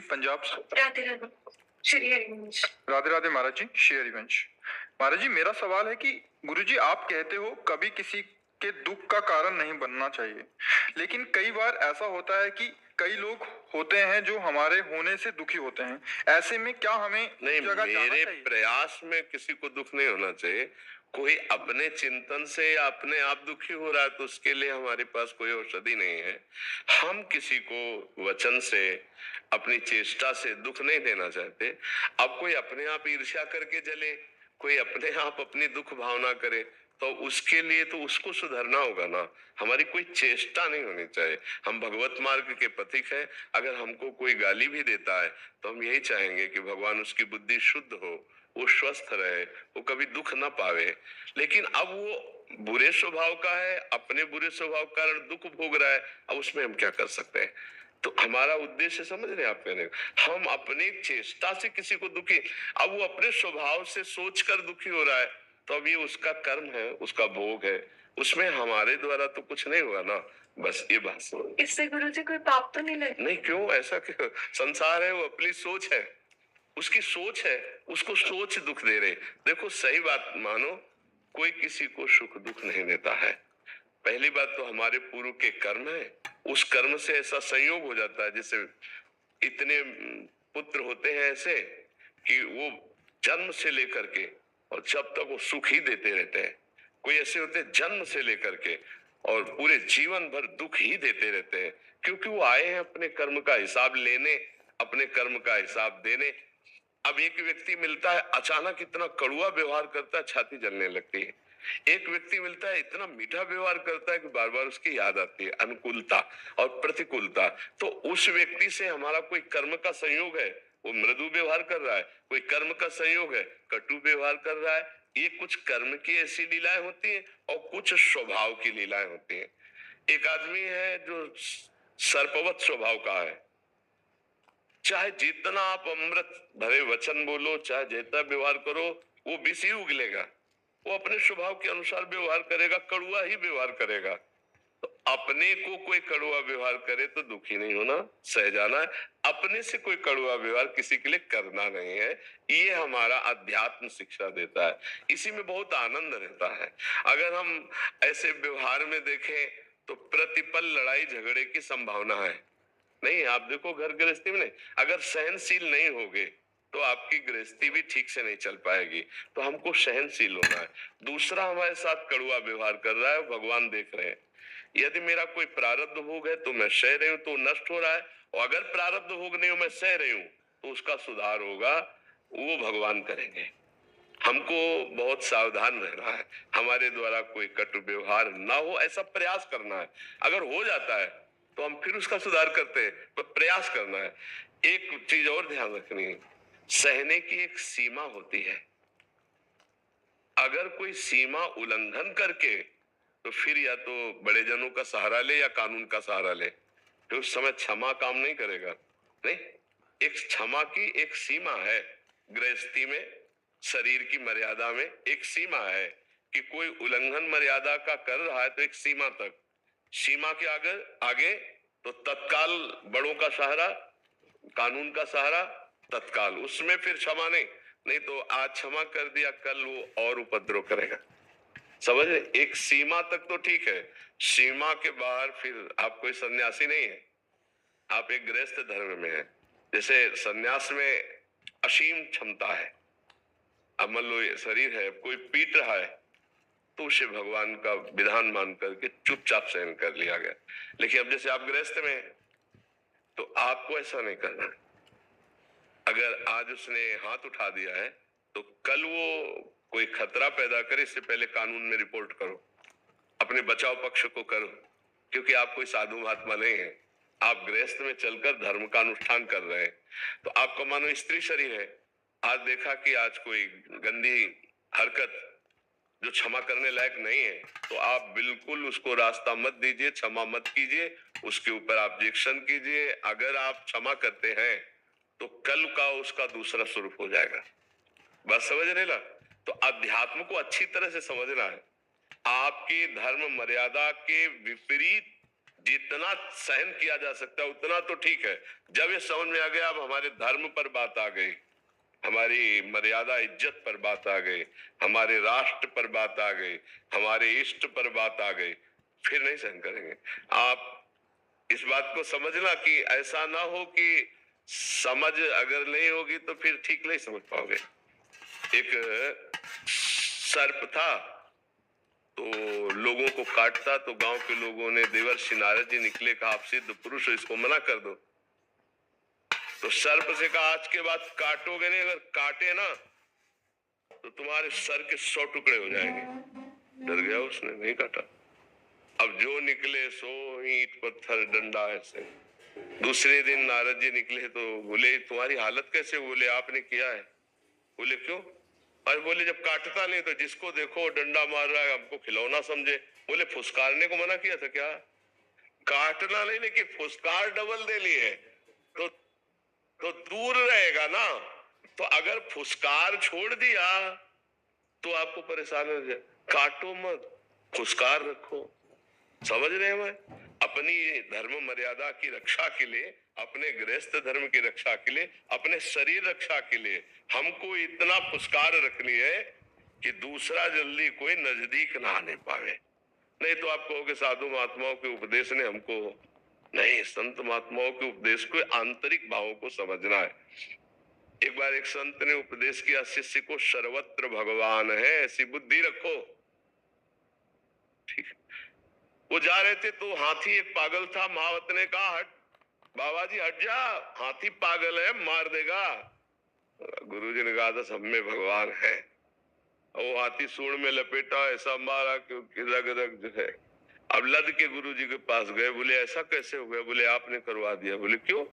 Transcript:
पंजाब से। राधे राधे श्री हरिवंश। राधे राधे महाराज जी, श्री हरिवंश। महाराज जी, मेरा सवाल है कि गुरुजी आप कहते हो कभी किसी के दुख का कारण नहीं बनना चाहिए, लेकिन कई बार ऐसा होता है कि कई लोग होते हैं जो हमारे होने से दुखी होते हैं। ऐसे में क्या हमें नहीं, जगह जाना मेरे चाहिए? प्रयास में किसी को दुख नहीं होना चाहिए। कोई अपने चिंतन से या अपने आप दुखी हो रहा है तो उसके लिए हमारे पास कोई औषधि नहीं है। हम किसी को वचन से, अपनी चेष्टा से दुख नहीं देना चाहते। अब कोई अपने आप ईर्ष्या करके जले, कोई अपने आप अपनी दुख भावना करे, तो उसके लिए तो उसको सुधरना होगा ना। हमारी कोई चेष्टा नहीं होनी चाहिए। हम भगवत मार्ग के पथिक हैं। अगर हमको कोई गाली भी देता है तो हम यही चाहेंगे कि भगवान उसकी बुद्धि शुद्ध हो, वो स्वस्थ रहे, वो कभी दुख ना पावे। लेकिन अब वो बुरे स्वभाव का है, अपने बुरे स्वभाव के कारण दुख भोग रहा है, अब उसमें हम क्या कर सकते हैं? तो हमारा उद्देश्य समझ रहे हैं आप? कहने हम अपनी चेष्टा से किसी को दुखी, अब वो अपने स्वभाव से सोचकर दुखी हो रहा है, तो अब ये उसका कर्म है, उसका भोग है, उसमें हमारे द्वारा तो कुछ नहीं होगा ना। बस ये बात समझ। इससे गुरुजी कोई पाप तो नहीं लगे? नहीं, क्यों? ऐसा क्यों? संसार है, वो अपनी सोच है, उसकी सोच है, उसको सोच दुख दे रहे। देखो, सही बात मानो, कोई किसी को सुख दुख नहीं देता है। पहली बात तो हमारे पूर्व के कर्म है, उस कर्म से ऐसा संयोग हो जाता है। जैसे इतने पुत्र होते हैं ऐसे कि वो जन्म से लेकर के और जब तक वो सुख ही देते रहते हैं। कोई ऐसे होते हैं जन्म से लेकर के और पूरे जीवन भर दुख ही देते रहते हैं, क्योंकि वो आए हैं अपने कर्म का हिसाब लेने, अपने कर्म का हिसाब देने। अब एक व्यक्ति मिलता है, अचानक इतना कड़वा व्यवहार करता है, छाती जलने लगती है। एक व्यक्ति मिलता है, इतना मीठा व्यवहार करता है कि बार बार उसकी याद आती है, अनुकूलता और प्रतिकूलता। तो उस व्यक्ति से हमारा कोई कर्म का संयोग है, वो मृदु व्यवहार कर रहा है। कोई कर्म का संयोग है, कटु व्यवहार कर रहा है। ये कुछ कर्म की ऐसी लीलाएं होती हैं और कुछ स्वभाव की लीलाएं होती हैं। एक आदमी है जो सर्पवत स्वभाव का है, चाहे जितना आप अमृत भरे वचन बोलो, चाहे जितना व्यवहार करो, वो विष ही उगलेगा। वो अपने स्वभाव के अनुसार व्यवहार करेगा, कड़ुआ ही व्यवहार करेगा। तो अपने को कोई कड़ुआ व्यवहार करे तो दुखी नहीं होना, सह जाना है। अपने से कोई कड़ुआ व्यवहार किसी के लिए करना नहीं है। ये हमारा अध्यात्म शिक्षा देता है। इसी में बहुत आनंद रहता है। अगर हम ऐसे व्यवहार में देखें तो प्रतिपल लड़ाई झगड़े की संभावना है। नहीं, आप देखो घर गृहस्थी में नहीं, अगर सहनशील नहीं होगे तो आपकी गृहस्थी भी ठीक से नहीं चल पाएगी। तो हमको सहनशील होना है। दूसरा हमारे साथ कड़ुआ व्यवहार कर रहा है, भगवान देख रहे हैं। यदि मेरा कोई प्रारब्ध भोग है तो मैं सह रही हूं, तो नष्ट हो रहा है। और अगर प्रारब्ध भोग नहीं हो, मैं सह रही हूं, तो उसका सुधार होगा, वो भगवान करेंगे। हमको बहुत सावधान रहना है, हमारे द्वारा कोई कटु व्यवहार ना हो, ऐसा प्रयास करना है। अगर हो जाता है तो हम फिर उसका सुधार करते हैं, पर प्रयास करना है। एक चीज और ध्यान रखनी है, सहने की एक सीमा होती है। अगर कोई सीमा उल्लंघन करके, तो फिर या तो बड़े जनों का सहारा ले या कानून का सहारा ले, तो उस समय क्षमा काम नहीं करेगा। नहीं, एक क्षमा की एक सीमा है। गृहस्थी में, शरीर की मर्यादा में एक सीमा है कि कोई उल्लंघन मर्यादा का कर रहा है तो एक सीमा तक, सीमा के आगे आगे तो तत्काल बड़ों का सहारा, कानून का सहारा तत्काल, उसमें फिर क्षमा नहीं। नहीं तो आज क्षमा कर दिया, कल वो और उपद्रव करेगा। समझ रहे? एक सीमा तक तो ठीक है, सीमा के बाहर फिर आप कोई सन्यासी नहीं है, आप एक गृहस्थ धर्म में है। जैसे सन्यास में असीम क्षमता है। अब मान लो ये शरीर है, कोई पीट रहा है तो उसे भगवान का विधान मान करके चुपचाप सहन कर लिया गया। लेकिन अब जैसे आप गृहस्थ में हैं तो आपको ऐसा नहीं करना है। अगर आज उसने हाथ उठा दिया है तो कल वो कोई खतरा पैदा करे, इससे पहले कानून में रिपोर्ट करो, अपने बचाव पक्ष को करो, क्योंकि आप कोई साधु महात्मा नहीं है, आप गृहस्थ में चलकर धर्म का अनुष्ठान कर रहे हैं। तो आपका मानो स्त्री शरीर है, आज देखा कि आज कोई गंदी हरकत जो क्षमा करने लायक नहीं है, तो आप बिल्कुल उसको रास्ता मत दीजिए, क्षमा मत कीजिए, उसके ऊपर ऑब्जेक्शन कीजिए। अगर आप क्षमा करते हैं तो कल का उसका दूसरा स्वरूप हो जाएगा। बस समझ रहे ना? तो अध्यात्म को अच्छी तरह से समझना है। आपके धर्म मर्यादा के विपरीत जितना सहन किया जा सकता है उतना तो ठीक है। जब ये समझ में आ गया, अब हमारे धर्म पर बात आ गई, हमारी मर्यादा इज्जत पर बात आ गई, हमारे राष्ट्र पर बात आ गई, हमारे इष्ट पर बात आ गई, फिर नहीं सहन करेंगे। आप इस बात को समझना कि ऐसा ना हो कि समझ अगर नहीं होगी तो फिर ठीक नहीं समझ पाओगे। एक सर्प था, तो लोगों को काटता, तो गांव के लोगों ने देवर्षि नारद जी निकले, कहा आप सिद्ध पुरुष हो, इसको मना कर दो। तो सर्प से कहा आज के बाद काटोगे नहीं, अगर काटे ना तो तुम्हारे सर के 100 टुकड़े हो जाएंगे। डर गया, उसने नहीं काटा। अब जो निकले सो ईंट पत्थर डंडा ऐसे। दूसरे दिन नारद जी निकले तो बोले तुम्हारी हालत कैसे? बोले आपने किया है। बोले क्यों? अरे बोले जब काटता नहीं तो जिसको देखो डंडा मार रहा है, हमको खिलौना समझे। बोले फुसकारने को मना किया था क्या? काटना नहीं, लेकिन फुसकार डबल दे लिए तो दूर रहेगा ना। तो अगर फुसकार छोड़ दिया तो आपको परेशानी हो जाए। काटो मत, फुसकार रखो। समझ रहे हैं? अपनी धर्म मर्यादा की रक्षा के लिए, अपने गृहस्थ धर्म की रक्षा के लिए, अपने शरीर रक्षा के लिए हमको इतना फुसकार रखनी है कि दूसरा जल्दी कोई नजदीक ना आने पावे। नहीं तो आप कहोगे साधु महात्माओं के उपदेश ने हमको, नहीं, संत महात्माओं के उपदेश को आंतरिक भावों को समझना है। एक बार एक संत ने उपदेश किया शिष्य को, सर्वत्र भगवान है, ऐसी बुद्धि रखो। ठीक है। वो जा रहे थे तो हाथी एक पागल था। महावत ने कहा हट बाबा जी, हट जा, हाथी पागल है, मार देगा। गुरुजी ने कहा था सब में भगवान है। वो हाथी सूंड में लपेटा, ऐसा मारा क्योंकि रग रग जो है। अब लद के गुरुजी के पास गए, बोले ऐसा कैसे हो गया? बोले आपने करवा दिया। बोले क्यों?